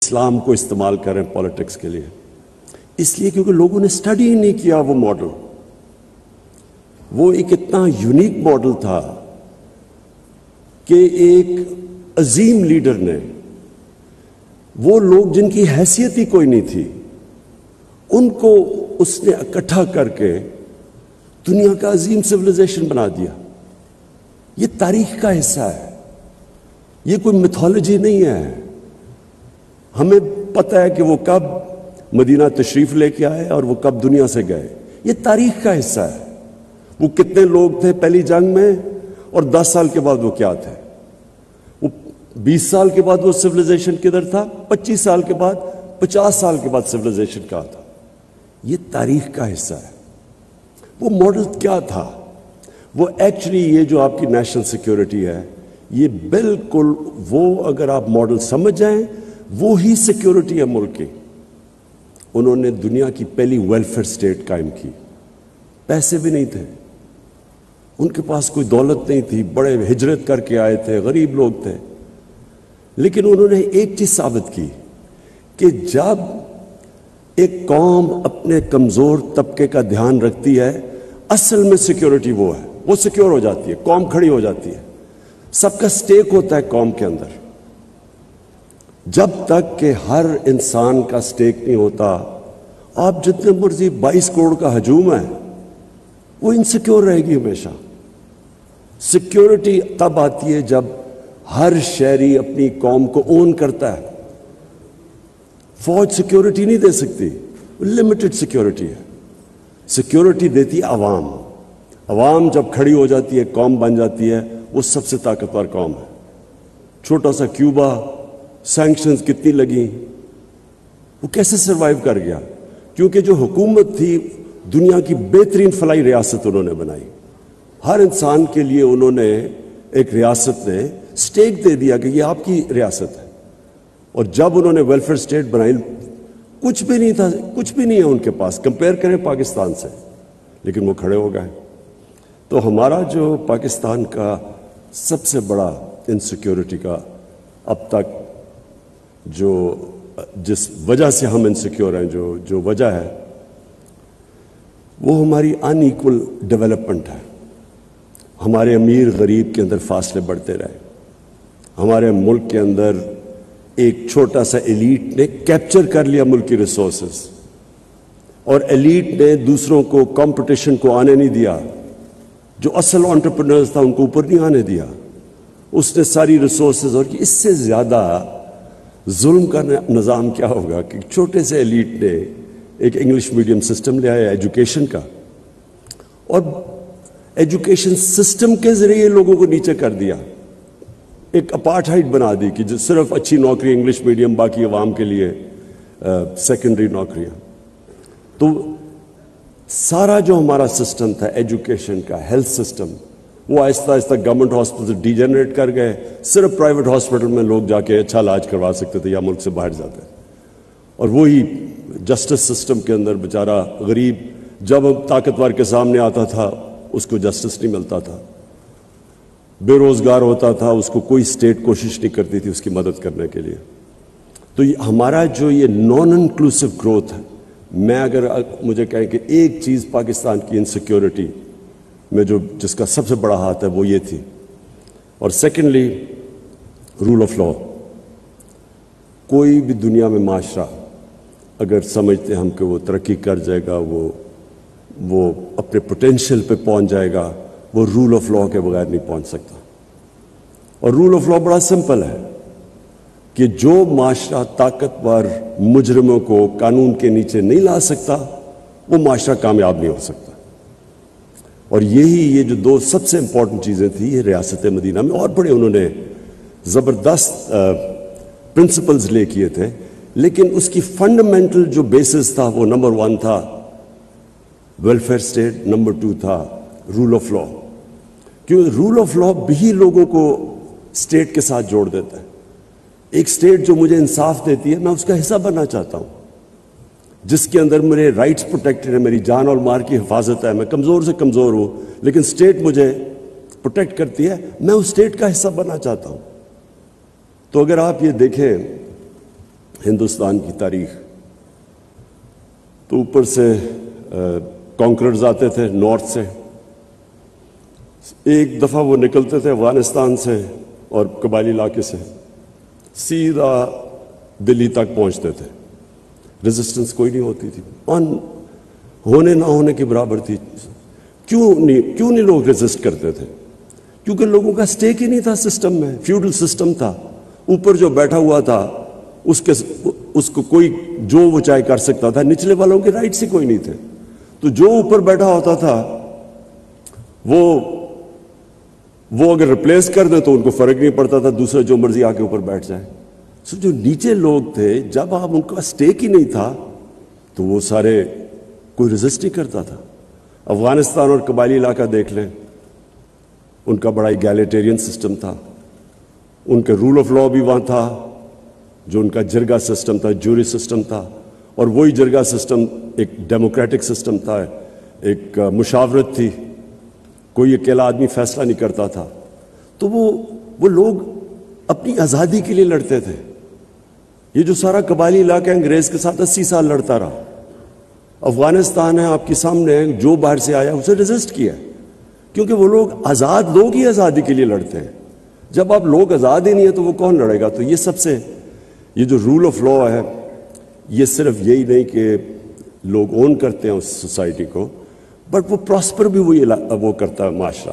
اسلام کو استعمال کریں پالیٹکس کے لیے، اس لیے کیونکہ لوگوں نے اسٹڈی ہی نہیں کیا وہ ماڈل. وہ ایک اتنا یونیک ماڈل تھا کہ ایک عظیم لیڈر نے، وہ لوگ جن کی حیثیت ہی کوئی نہیں تھی، ان کو اس نے اکٹھا کر کے دنیا کا عظیم سویلائزیشن بنا دیا. یہ تاریخ کا حصہ ہے، یہ کوئی میتھولوجی نہیں ہے. ہمیں پتہ ہے کہ وہ کب مدینہ تشریف لے کے آئے اور وہ کب دنیا سے گئے. یہ تاریخ کا حصہ ہے. وہ کتنے لوگ تھے پہلی جنگ میں، اور 10 سال کے بعد وہ کیا تھے. وہ 20 سال کے بعد وہ سویلائزیشن کدھر تھا، 25 سال کے بعد، 50 سال کے بعد سویلائزیشن کہاں تھا. یہ تاریخ کا حصہ ہے. وہ ماڈل کیا تھا؟ وہ ایکچولی یہ جو آپ کی نیشنل سیکیورٹی ہے، یہ بالکل وہ، اگر آپ ماڈل سمجھ جائیں، وہی سیکیورٹی ہے ملک کی. انہوں نے دنیا کی پہلی ویلفیئر سٹیٹ قائم کی. پیسے بھی نہیں تھے ان کے پاس، کوئی دولت نہیں تھی، بڑے ہجرت کر کے آئے تھے، غریب لوگ تھے. لیکن انہوں نے ایک چیز ثابت کی کہ جب ایک قوم اپنے کمزور طبقے کا دھیان رکھتی ہے، اصل میں سیکیورٹی وہ ہے، وہ سیکیور ہو جاتی ہے، قوم کھڑی ہو جاتی ہے. سب کا سٹیک ہوتا ہے قوم کے اندر. جب تک کہ ہر انسان کا سٹیک نہیں ہوتا، آپ جتنے مرضی 22 کروڑ کا ہجوم ہے، وہ انسیکیور رہے گی ہمیشہ. سیکیورٹی تب آتی ہے جب ہر شہری اپنی قوم کو اون کرتا ہے. فوج سیکیورٹی نہیں دے سکتی، لمیٹڈ سیکیورٹی ہے. سیکیورٹی دیتی عوام. عوام جب کھڑی ہو جاتی ہے، قوم بن جاتی ہے، وہ سب سے طاقتور قوم ہے. چھوٹا سا کیوبا، سینکشنز کتنی لگیں، وہ کیسے سروائیو کر گیا؟ کیونکہ جو حکومت تھی، دنیا کی بہترین فلاحی ریاست انہوں نے بنائی. ہر انسان کے لیے انہوں نے، ایک ریاست نے سٹیک دے دیا کہ یہ آپ کی ریاست ہے. اور جب انہوں نے ویلفیئر سٹیٹ بنائی، کچھ بھی نہیں تھا، کچھ بھی نہیں ہے ان کے پاس، کمپیئر کریں پاکستان سے، لیکن وہ کھڑے ہو گئے. تو ہمارا جو پاکستان کا سب سے بڑا انسیکیورٹی کا اب تک جس وجہ سے ہم انسیکیور ہیں، جو وجہ ہے، وہ ہماری ان ایکول ڈیولپمنٹ ہے. ہمارے امیر غریب کے اندر فاصلے بڑھتے رہے. ہمارے ملک کے اندر ایک چھوٹا سا ایلیٹ نے کیپچر کر لیا ملک کی ریسورسز، اور ایلیٹ نے دوسروں کو، کمپٹیشن کو آنے نہیں دیا. جو اصل انٹرپرینرز تھا ان کو اوپر نہیں آنے دیا. اس نے ساری ریسورسز، اور اس سے زیادہ ظلم کا نظام کیا ہوگا کہ چھوٹے سے ایلیٹ نے ایک انگلش میڈیم سسٹم لے آیا ایجوکیشن کا، اور ایجوکیشن سسٹم کے ذریعے لوگوں کو نیچے کر دیا. ایک اپارٹھائڈ بنا دی کہ جو صرف اچھی نوکری انگلش میڈیم، باقی عوام کے لیے سیکنڈری نوکریاں. تو سارا جو ہمارا سسٹم تھا ایجوکیشن کا، ہیلتھ سسٹم، وہ آہستہ آہستہ گورنمنٹ ہاسپٹل ڈی جنریٹ کر گئے. صرف پرائیویٹ ہاسپٹل میں لوگ جا کے اچھا علاج کروا سکتے تھے یا ملک سے باہر جاتے. اور وہی جسٹس سسٹم کے اندر بیچارہ غریب جب طاقتور کے سامنے آتا تھا، اس کو جسٹس نہیں ملتا تھا، بے روزگار ہوتا تھا، اس کو کوئی اسٹیٹ کوشش نہیں کرتی تھی اس کی مدد کرنے کے لیے. تو ہمارا جو یہ نان انکلوسیو گروتھ ہے، میں اگر مجھے کہیں کہ ایک چیز پاکستان کی انسیکیورٹی میں جس کا سب سے بڑا ہاتھ ہے، وہ یہ تھی. اور سیکنڈلی، رول آف لا. کوئی بھی دنیا میں معاشرہ اگر سمجھتے ہم کہ وہ ترقی کر جائے گا، وہ اپنے پوٹینشیل پہ پہنچ جائے گا، وہ رول آف لا کے بغیر نہیں پہنچ سکتا. اور رول آف لا بڑا سمپل ہے کہ جو معاشرہ طاقتور مجرموں کو قانون کے نیچے نہیں لا سکتا، وہ معاشرہ کامیاب نہیں ہو سکتا. اور یہ جو دو سب سے امپورٹنٹ چیزیں تھیں، یہ ریاست مدینہ میں، اور بڑے انہوں نے زبردست پرنسپلز لے کیے تھے، لیکن اس کی فنڈامنٹل جو بیسس تھا، وہ نمبر 1 تھا ویلفیئر سٹیٹ، نمبر 2 تھا رول آف لا. کیوں؟ رول آف لا بھی لوگوں کو سٹیٹ کے ساتھ جوڑ دیتا ہے. ایک سٹیٹ جو مجھے انصاف دیتی ہے، میں اس کا حصہ بننا چاہتا ہوں، جس کے اندر میرے رائٹس پروٹیکٹڈ ہیں، میری جان اور مال کی حفاظت ہے، میں کمزور سے کمزور ہوں لیکن سٹیٹ مجھے پروٹیکٹ کرتی ہے، میں اس سٹیٹ کا حصہ بننا چاہتا ہوں. تو اگر آپ یہ دیکھیں ہندوستان کی تاریخ تو اوپر سے کانکررز آتے تھے نارتھ سے، ایک دفعہ وہ نکلتے تھے افغانستان سے اور قبائلی علاقے سے سیدھا دلی تک پہنچتے تھے، ریزسٹنس کوئی نہیں ہوتی تھی، ہونے نہ ہونے کے برابر تھی۔ کیوں نہیں لوگ ریزسٹ کرتے تھے؟ کیونکہ لوگوں کا سٹیک ہی نہیں تھا سسٹم میں، فیوڈل سسٹم تھا، اوپر جو بیٹھا ہوا تھا اس کو کوئی جو وہ چاہے کر سکتا تھا، نچلے والوں کے رائٹس ہی کوئی نہیں تھے، تو جو اوپر بیٹھا ہوتا تھا وہ اگر ریپلیس کر دے تو ان کو فرق نہیں پڑتا تھا، دوسرا جو مرضی آ کے اوپر بیٹھ جائے۔ سو جو نیچے لوگ تھے، جب آپ ان کا سٹیک ہی نہیں تھا تو وہ سارے کوئی ریزسٹ نہیں کرتا تھا۔ افغانستان اور قبائلی علاقہ دیکھ لیں، ان کا بڑا ایگیلیٹیرین سسٹم تھا، ان کا رول آف لا بھی وہاں تھا، جو ان کا جرگہ سسٹم تھا، جوری سسٹم تھا، اور وہی جرگہ سسٹم ایک ڈیموکریٹک سسٹم تھا، ایک مشاورت تھی، کوئی اکیلا آدمی فیصلہ نہیں کرتا تھا۔ تو وہ لوگ اپنی آزادی کے لیے لڑتے تھے۔ یہ جو سارا قبائلی علاقہ انگریز کے ساتھ 80 سال لڑتا رہا۔ افغانستان ہے آپ کے سامنے، جو باہر سے آیا اسے ریزسٹ کیا، کیونکہ وہ لوگ آزاد لوگ ہی آزادی کے لیے لڑتے ہیں۔ جب آپ لوگ آزاد ہی نہیں ہیں تو وہ کون لڑے گا؟ تو یہ جو رول آف لا ہے، یہ صرف یہی نہیں کہ لوگ اون کرتے ہیں اس سوسائٹی کو، بٹ وہ پراسپر بھی وہ کرتا ہے معاشرہ۔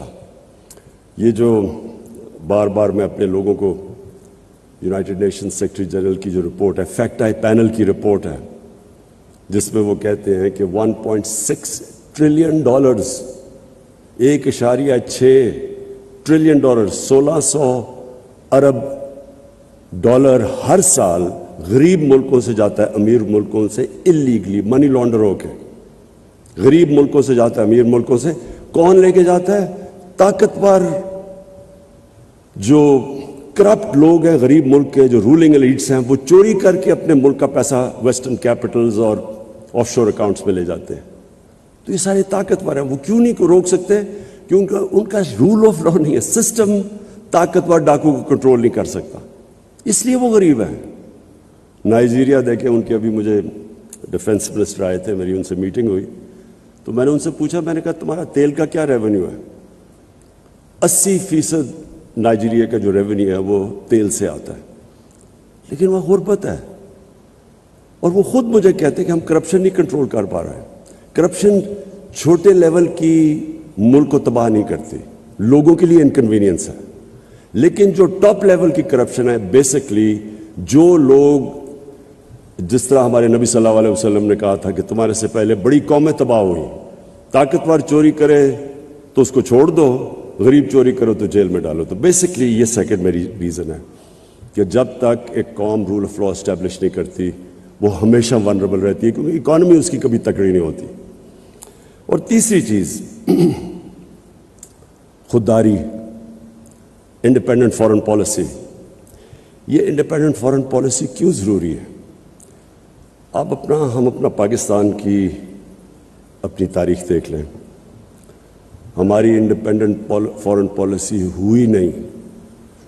یہ جو بار بار میں اپنے لوگوں کو یونائٹڈ نیشن سیکرٹری جنرل کی جو رپورٹ ہے، فیکٹ آئی پینل کی رپورٹ ہے، جس میں وہ کہتے ہیں کہ 1.6 ٹریلین ڈالرز، 1.6 ٹریلین ڈالر، 1600 ارب ڈالر ہر سال غریب ملکوں سے جاتا ہے امیر ملکوں سے اللیگلی، منی لانڈر ہو کے غریب ملکوں سے جاتا ہے امیر ملکوں سے۔ کون لے کے جاتا ہے؟ طاقتور جو کرپٹ لوگ ہیں غریب ملک کے، جو رولنگ ایلیٹس ہیں، وہ چوری کر کے اپنے ملک کا پیسہ ویسٹرن کیپٹلز اور آف شور اکاؤنٹس میں لے جاتے ہیں۔ تو یہ سارے طاقتور ہیں، وہ کیوں نہیں روک سکتے؟ کیونکہ ان کا رول آف لا نہیں ہے، سسٹم طاقتور ڈاکو کو کنٹرول نہیں کر سکتا، اس لیے وہ غریب ہیں۔ نائجیریا دیکھیں، ان کے ابھی مجھے ڈیفنس منسٹر آئے تھے، میری ان سے میٹنگ ہوئی، تو میں نے ان سے پوچھا، میں نے کہا تمہارا تیل کا کیا ریونیو ہے؟ 80% نائجیریا کا جو ریونیو ہے وہ تیل سے آتا ہے، لیکن وہ غربت ہے، اور وہ خود مجھے کہتے ہیں کہ ہم کرپشن نہیں کنٹرول کر پا رہے ہیں۔ کرپشن چھوٹے لیول کی ملک کو تباہ نہیں کرتی، لوگوں کے لیے انکنوینئنس ہے، لیکن جو ٹاپ لیول کی کرپشن ہے، بیسکلی جو لوگ، جس طرح ہمارے نبی صلی اللہ علیہ وسلم نے کہا تھا کہ تمہارے سے پہلے بڑی قومیں تباہ ہوئی، طاقتور چوری کرے تو اس کو چھوڑ دو، غریب چوری کرو تو جیل میں ڈالو۔ تو بیسکلی یہ سیکنڈ میری ریزن ہے کہ جب تک ایک قوم رول آف لا اسٹیبلش نہیں کرتی، وہ ہمیشہ ونربل رہتی ہے، کیونکہ اکانومی اس کی کبھی تکڑی نہیں ہوتی۔ اور تیسری چیز، خودداری، انڈیپینڈنٹ فارن پالیسی۔ یہ انڈیپینڈنٹ فارن پالیسی کیوں ضروری ہے؟ ہم اپنا پاکستان کی اپنی تاریخ دیکھ لیں، ہماری انڈیپینڈنٹ فارن پالیسی ہوئی نہیں۔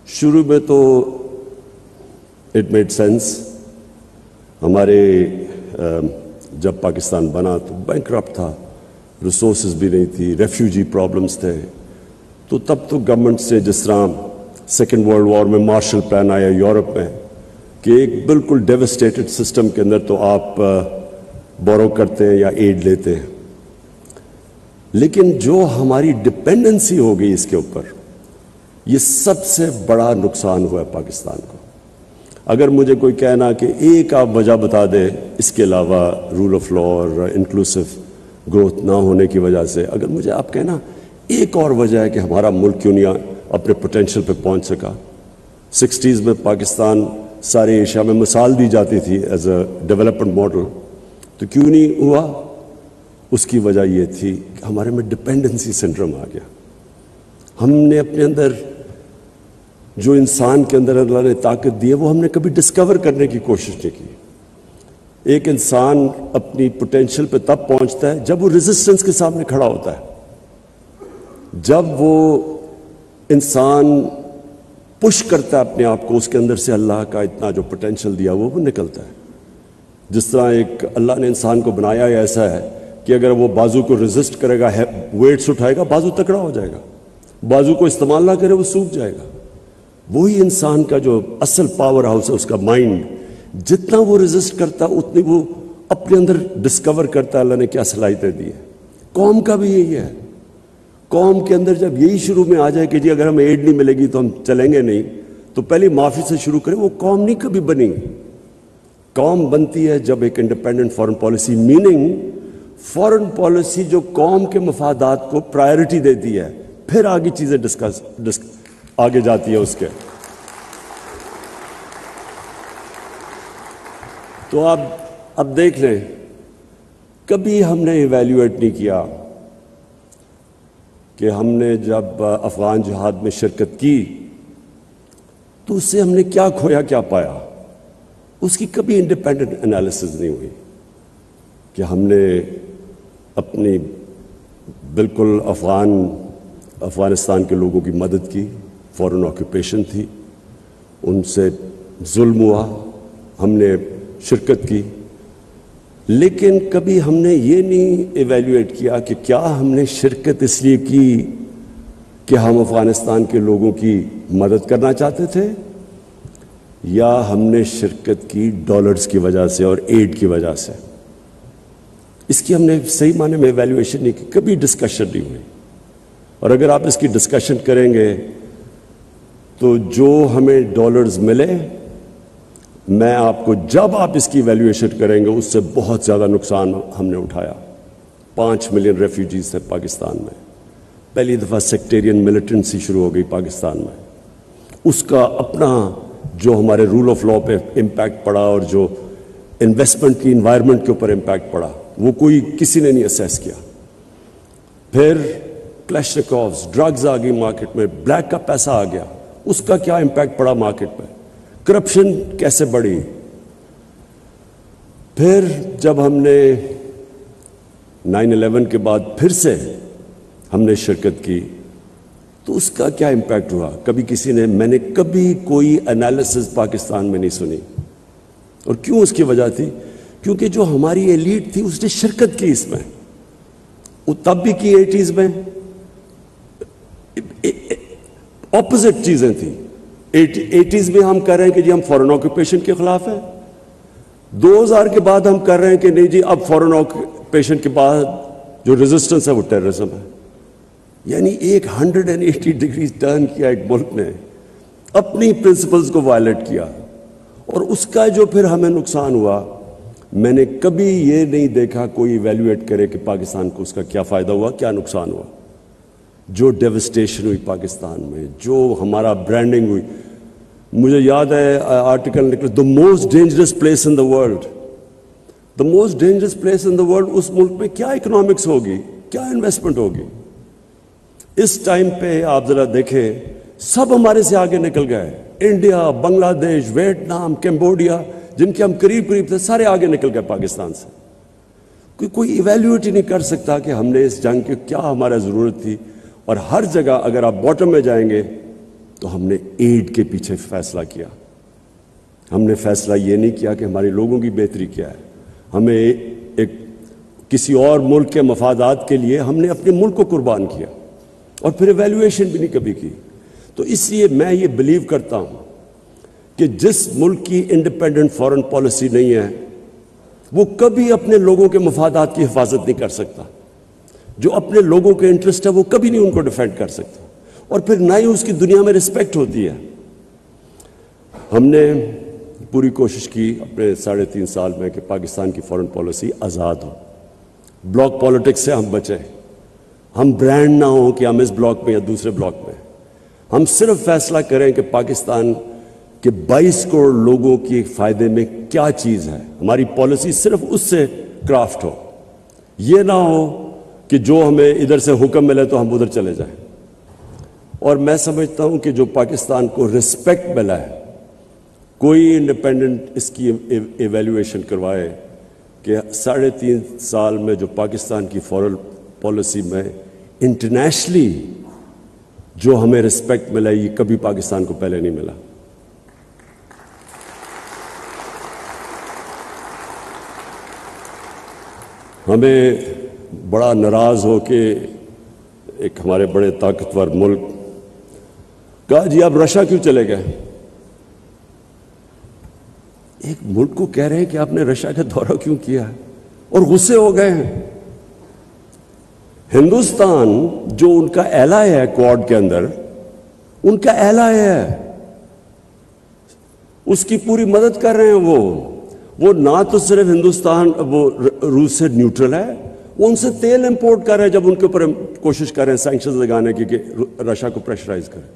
شروع میں تو اٹ میڈ سینس، ہمارے جب پاکستان بنا تو بینکرپٹ تھا، ریسورسز بھی نہیں تھی، ریفیوجی پرابلمز تھے، تو تب تو گورنمنٹ سے، جس طرح سیکنڈ ورلڈ وار میں مارشل پلان آیا یورپ میں، کہ ایک بالکل ڈیوسٹیٹڈ سسٹم کے اندر تو آپ بورو کرتے ہیں یا ایڈ لیتے ہیں، لیکن جو ہماری ڈپینڈنسی ہو گئی اس کے اوپر، یہ سب سے بڑا نقصان ہوا ہے پاکستان کو۔ اگر مجھے کوئی کہنا کہ ایک آپ وجہ بتا دیں اس کے علاوہ رول آف لا اور انکلوسو گروتھ نہ ہونے کی وجہ سے، اگر مجھے آپ کہنا ایک اور وجہ ہے کہ ہمارا ملک کیوں نہیں اپنے پوٹینشیل پہ پہنچ سکا۔ 60s میں پاکستان سارے ایشیا میں مثال دی جاتی تھی ایز اے ڈیولپمنٹ ماڈل، تو کیوں نہیں ہوا؟ اس کی وجہ یہ تھی کہ ہمارے میں ڈپینڈنسی سنڈروم آ گیا۔ ہم نے اپنے اندر جو انسان کے اندر اللہ نے طاقت دی ہے، وہ ہم نے کبھی ڈسکور کرنے کی کوشش نہیں کی۔ ایک انسان اپنی پوٹینشیل پہ تب پہنچتا ہے جب وہ ریزسٹنس کے سامنے کھڑا ہوتا ہے، جب وہ انسان پش کرتا ہے اپنے آپ کو، اس کے اندر سے اللہ کا اتنا جو پوٹینشیل دیا وہ نکلتا ہے. جس طرح ایک اللہ نے انسان کو بنایا ہے ایسا ہے کہ اگر وہ بازو کو ریزسٹ کرے گا، ویٹس اٹھائے گا، بازو تکڑا ہو جائے گا. بازو کو استعمال نہ کرے وہ سوکھ جائے گا. وہی انسان کا جو اصل پاور ہاؤس ہے، اس کا مائنڈ، جتنا وہ ریزسٹ کرتا اتنی وہ اپنے اندر ڈسکور کرتا ہے اللہ نے کیا صلاحیتیں دی ہیں. قوم کا بھی یہی ہے. قوم کے اندر جب یہی شروع میں آ جائے کہ جی اگر ہمیں ایڈ نہیں ملے گی تو ہم چلیں گے نہیں، تو پہلی معافی سے شروع کریں. وہ قوم نہیں کبھی بنی. قوم بنتی ہے جب ایک independent foreign policy, meaning foreign policy جو قوم کے مفادات کو پرائرٹی دیتی ہے، پھر آگے چیزیں آگے جاتی ہے اس کے. تو آپ اب دیکھ لیں، کبھی ہم نے ایویلیویٹ نہیں کیا کہ ہم نے جب افغان جہاد میں شرکت کی تو اس سے ہم نے کیا کھویا کیا پایا. اس کی کبھی انڈیپینڈنٹ انالیسز نہیں ہوئی کہ ہم نے اپنی بالکل افغانستان کے لوگوں کی مدد کی. فورن آکوپیشن تھی، ان سے ظلم ہوا، ہم نے شرکت کی، لیکن کبھی ہم نے یہ نہیں ایویلیویٹ کیا کہ کیا ہم نے شرکت اس لیے کی کہ ہم افغانستان کے لوگوں کی مدد کرنا چاہتے تھے، یا ہم نے شرکت کی ڈالرز کی وجہ سے اور ایڈ کی وجہ سے. اس کی ہم نے صحیح معنی میں ایویلیویشن نہیں کی، کبھی ڈسکشن نہیں ہوئی. اور اگر آپ اس کی ڈسکشن کریں گے تو جو ہمیں ڈالرز ملے، میں آپ کو جب آپ اس کی ایویلیویشن کریں گے اس سے بہت زیادہ نقصان ہم نے اٹھایا. 5 ملین ریفیوجیز تھے پاکستان میں. پہلی دفعہ سیکٹیرین ملیٹنسی شروع ہو گئی پاکستان میں. اس کا اپنا جو ہمارے رول آف لا پہ امپیکٹ پڑا اور جو انویسٹمنٹ کی انوائرمنٹ کے اوپر امپیکٹ پڑا، وہ کوئی کسی نے نہیں اسیس کیا. پھر کلیشنکوفز، ڈرگز آ گئی مارکیٹ میں، بلیک کا پیسہ آ گیا، اس کا کیا امپیکٹ پڑا مارکیٹ پہ، کرپشن کیسے بڑھی. پھر جب ہم نے 9/11 کے بعد پھر سے ہم نے شرکت کی تو اس کا کیا امپیکٹ ہوا. کبھی کسی نے، میں نے کبھی کوئی انالیسز پاکستان میں نہیں سنی. اور کیوں؟ اس کی وجہ تھی کیونکہ جو ہماری ایلیٹ تھی اس نے شرکت کی اس میں. وہ تب بھی کی 80s میں، اپوزٹ چیزیں تھیں. 80s میں ہم کر رہے ہیں کہ جی ہم فورن آکوپیشن کے خلاف ہیں. 2000 کے بعد ہم کر رہے ہیں کہ نہیں جی اب فورن آکوپیشن کے بعد جو ریزسٹنس ہے وہ ٹیررزم ہے. یعنی ایک 180 ڈگری ٹرن کیا ایک ملک نے، اپنی پرنسپلز کو وائلیٹ کیا. اور اس کا جو پھر ہمیں نقصان ہوا، میں نے کبھی یہ نہیں دیکھا کوئی ایویلیویٹ کرے کہ پاکستان کو اس کا کیا فائدہ ہوا، کیا نقصان ہوا. جو ڈیوسٹیشن ہوئی پاکستان میں، جو ہمارا برانڈنگ ہوئی. مجھے یاد ہے آرٹیکل نکلا، the most dangerous place in the world. The most dangerous place in the world. اس ملک میں کیا اکنامکس ہوگی، کیا انویسٹمنٹ ہوگی. اس ٹائم پہ آپ ذرا دیکھیں، سب ہمارے سے آگے نکل گئے. انڈیا، بنگلہ دیش، ویتنام، کمبوڈیا، جن کے ہم قریب تھے، سارے آگے نکل گئے پاکستان سے. کوئی ایویلیویٹ ہی نہیں کر سکتا کہ ہم نے اس جنگ کی کیا ہمارا ضرورت تھی. اور ہر جگہ اگر آپ باٹم میں جائیں گے تو ہم نے ایڈ کے پیچھے فیصلہ کیا. ہم نے فیصلہ یہ نہیں کیا کہ ہمارے لوگوں کی بہتری کیا ہے. ہمیں ایک کسی اور ملک کے مفادات کے لیے ہم نے اپنے ملک کو قربان کیا، اور پھر ایویلیویشن بھی نہیں کبھی کی. تو اس لیے میں یہ بلیو کرتا ہوں کہ جس ملک کی انڈیپینڈنٹ فارن پالیسی نہیں ہے وہ کبھی اپنے لوگوں کے مفادات کی حفاظت نہیں کر سکتا. جو اپنے لوگوں کے انٹرسٹ ہے وہ کبھی نہیں ان کو ڈیفینڈ کر سکتا، اور پھر نہ ہی اس کی دنیا میں رسپیکٹ ہوتی ہے. ہم نے پوری کوشش کی اپنے 3.5 سال میں کہ پاکستان کی فارن پالیسی آزاد ہو. بلاک پالیٹکس سے ہم بچیں. ہم برانڈ نہ ہوں کہ ہم اس بلاک میں یا دوسرے بلاک میں. ہم صرف فیصلہ کریں کہ پاکستان کے 22 کروڑ لوگوں کے فائدے میں کیا چیز ہے. ہماری پالیسی صرف اس سے کرافٹ ہو. یہ نہ ہو کہ جو ہمیں ادھر سے حکم ملے تو ہم ادھر چلے جائیں. اور میں سمجھتا ہوں کہ جو پاکستان کو رسپیکٹ ملا ہے، کوئی انڈیپینڈنٹ اس کی ایویلیویشن کروائے کہ 3.5 سال میں جو پاکستان کی فارن پالیسی میں انٹرنیشنلی جو ہمیں رسپیکٹ ملا یہ کبھی پاکستان کو پہلے نہیں ملا. ہمیں بڑا ناراض ہو کے ایک ہمارے بڑے طاقتور ملک کہا جی آپ رشیا کیوں چلے گئے. ایک ملک کو کہہ رہے ہیں کہ آپ نے رشیا کا دورہ کیوں کیا اور غصے ہو گئے ہیں. ہندوستان جو ان کا ایلائی ہے کوڈ کے اندر، ان کا ایلائی ہے، اس کی پوری مدد کر رہے ہیں. وہ نہ تو صرف ہندوستان وہ روس سے نیوٹرل ہے، وہ ان سے تیل امپورٹ کر رہے ہیں جب ان کے اوپر کوشش کر رہے ہیں سینکشنز لگانے کی کہ رشیا کو پریشرائز کریں.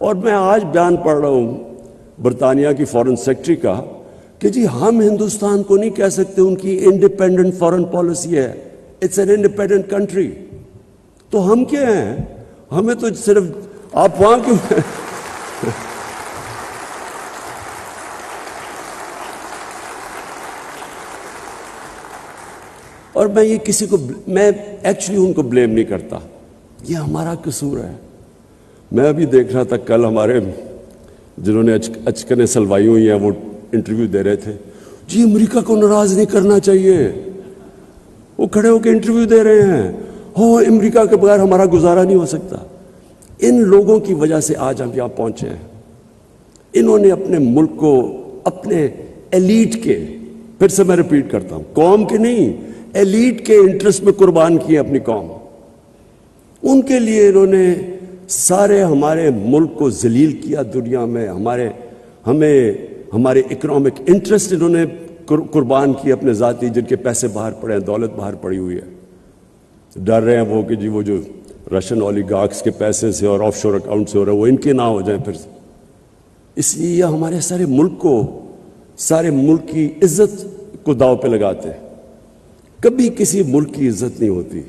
اور میں آج بیان پڑھ رہا ہوں برطانیہ کی فارن سیکرٹری کا کہ جی ہم ہندوستان کو نہیں کہہ سکتے ان کی انڈیپینڈنٹ فارن پالیسی ہے، اٹس این انڈیپینڈنٹ کنٹری. تو ہم کیا ہیں؟ ہمیں تو صرف آپ وہاں کیوں اور میں یہ کسی کو میں ایکچولی ان کو بلیم نہیں کرتا، یہ ہمارا قصور ہے. میں ابھی دیکھ رہا تھا کل ہمارے جنہوں نے اچکنیں سلوائی ہوئی ہیں وہ انٹرویو دے رہے تھے، جی امریکہ کو ناراض نہیں کرنا چاہیے. وہ کھڑے ہو کے انٹرویو دے رہے ہیں، ہو امریکہ کے بغیر ہمارا گزارا نہیں ہو سکتا. ان لوگوں کی وجہ سے آج ہم یہاں پہنچے ہیں. انہوں نے اپنے ملک کو اپنے ایلیٹ کے، پھر سے میں ریپیٹ کرتا ہوں، قوم کے نہیں، ایلیٹ کے انٹرسٹ میں قربان کیے اپنی قوم. ان کے لیے انہوں نے سارے ہمارے ملک کو ذلیل کیا دنیا میں. ہمارے اکنامک انٹرسٹ انہوں نے قربان کیے اپنے ذاتی، جن کے پیسے باہر پڑے ہیں، دولت باہر پڑی ہوئی ہے. ڈر رہے ہیں وہ کہ جی وہ جو رشین اولیگارکس کے پیسے سے اور آف شور اکاؤنٹ سے ہو رہا ہے وہ ان کے نہ ہو جائیں پھر. اس لیے یہ ہمارے سارے ملک کی عزت کو داؤ پہ لگاتے ہیں. کبھی کسی ملک کی عزت نہیں ہوتی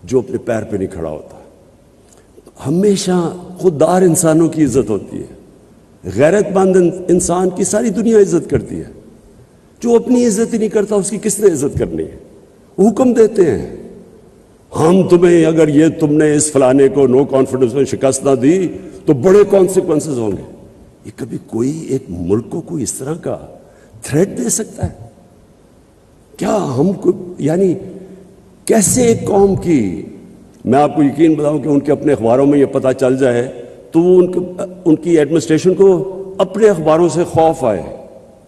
جو اپنے پیر پہ نہیں کھڑا ہوتا. ہمیشہ خوددار انسانوں کی عزت ہوتی ہے. غیرت مند انسان کی ساری دنیا عزت کرتی ہے. جو اپنی عزت ہی نہیں کرتا اس کی کس نے عزت کرنی ہے؟ حکم دیتے ہیں ہم تمہیں، اگر یہ تم نے اس فلانے کو نو کانفیڈنس میں شکست نہ دی تو بڑے کانسیکوینسز ہوں گے. یہ کبھی کوئی ایک ملک کو کوئی اس طرح کا تھریٹ دے سکتا ہے؟ کیا ہم کو یعنی کیسے ایک قوم کی، میں آپ کو یقین بتاؤں کہ ان کے اپنے اخباروں میں یہ پتہ چل جائے تو وہ ان کی ایڈمنسٹریشن کو اپنے اخباروں سے خوف آئے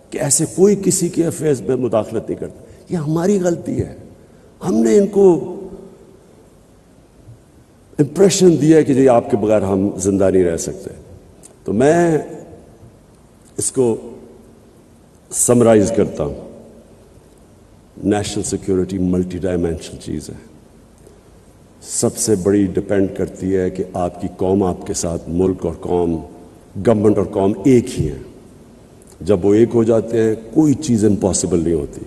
کہ ایسے کوئی کسی کے افیئرز میں مداخلت نہیں کرتا. یہ ہماری غلطی ہے. ہم نے ان کو امپریشن دیا کہ جی آپ کے بغیر ہم زندہ نہیں رہ سکتے. تو میں اس کو سمرائز کرتا ہوں. نیشنل سیکیورٹی ملٹی ڈائمینشنل چیز ہے. سب سے بڑی ڈپینڈ کرتی ہے کہ آپ کی قوم آپ کے ساتھ، ملک اور قوم، گورنمنٹ اور قوم ایک ہی ہیں. جب وہ ایک ہو جاتے ہیں کوئی چیز امپاسبل نہیں ہوتی.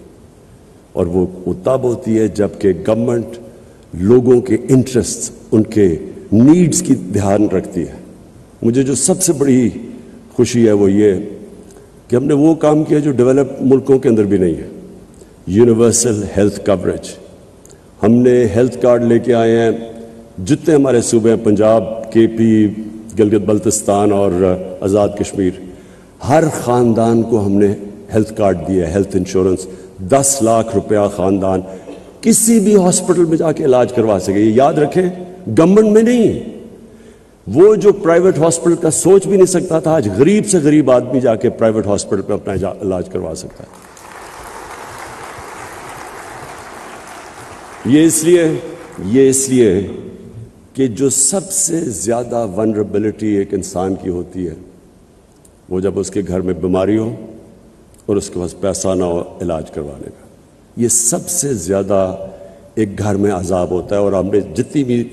اور وہ تب ہوتی ہے جب کہ گورنمنٹ لوگوں کے انٹرسٹ، ان کے نیڈز کی دھیان رکھتی ہے. مجھے جو سب سے بڑی خوشی ہے وہ یہ کہ ہم نے وہ کام کیا جو ڈیولپ ملکوں کے اندر بھی نہیں ہے. Universal health coverage. ہم نے ہیلتھ کارڈ لے کے آئے ہیں جتنے ہمارے صوبے ہیں، پنجاب، کے پی، گلگت بلتستان اور آزاد کشمیر. ہر خاندان کو ہم نے ہیلتھ کارڈ دیا ہے، ہیلتھ انشورنس. 10 لاکھ روپیہ خاندان کسی بھی ہاسپٹل میں جا کے علاج کروا سکے. یہ یاد رکھیں، گورنمنٹ میں نہیں. وہ جو پرائیویٹ ہاسپٹل کا سوچ بھی نہیں سکتا تھا، آج غریب سے غریب آدمی جا کے پرائیویٹ ہاسپٹل پہ اپنا علاج کروا سکتا ہے. یہ اس لیے کہ جو سب سے زیادہ ونربلٹی ایک انسان کی ہوتی ہے وہ جب اس کے گھر میں بیماری ہو اور اس کے پاس پیسہ نہ ہو علاج کروانے کا. یہ سب سے زیادہ ایک گھر میں عذاب ہوتا ہے. اور ہم نے جتنی بھی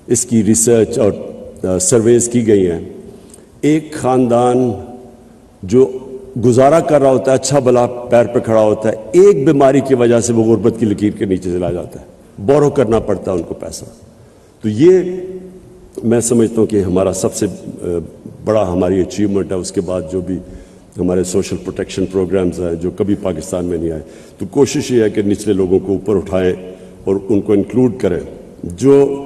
اس کی ریسرچ اور سرویز کی گئی ہیں، ایک خاندان جو گزارا کر رہا ہوتا ہے، اچھا بلا پیر پہ کھڑا ہوتا ہے، ایک بیماری کی وجہ سے وہ غربت کی لکیر کے نیچے چلا جاتا ہے. بورو کرنا پڑتا ہے ان کو پیسہ. تو یہ میں سمجھتا ہوں کہ ہمارا سب سے بڑا ہماری اچیومنٹ ہے. اس کے بعد جو بھی ہمارے سوشل پروٹیکشن پروگرامز ہیں جو کبھی پاکستان میں نہیں آئے، تو کوشش یہ ہے کہ نچلے لوگوں کو اوپر اٹھائیں اور ان کو انکلوڈ کریں. جو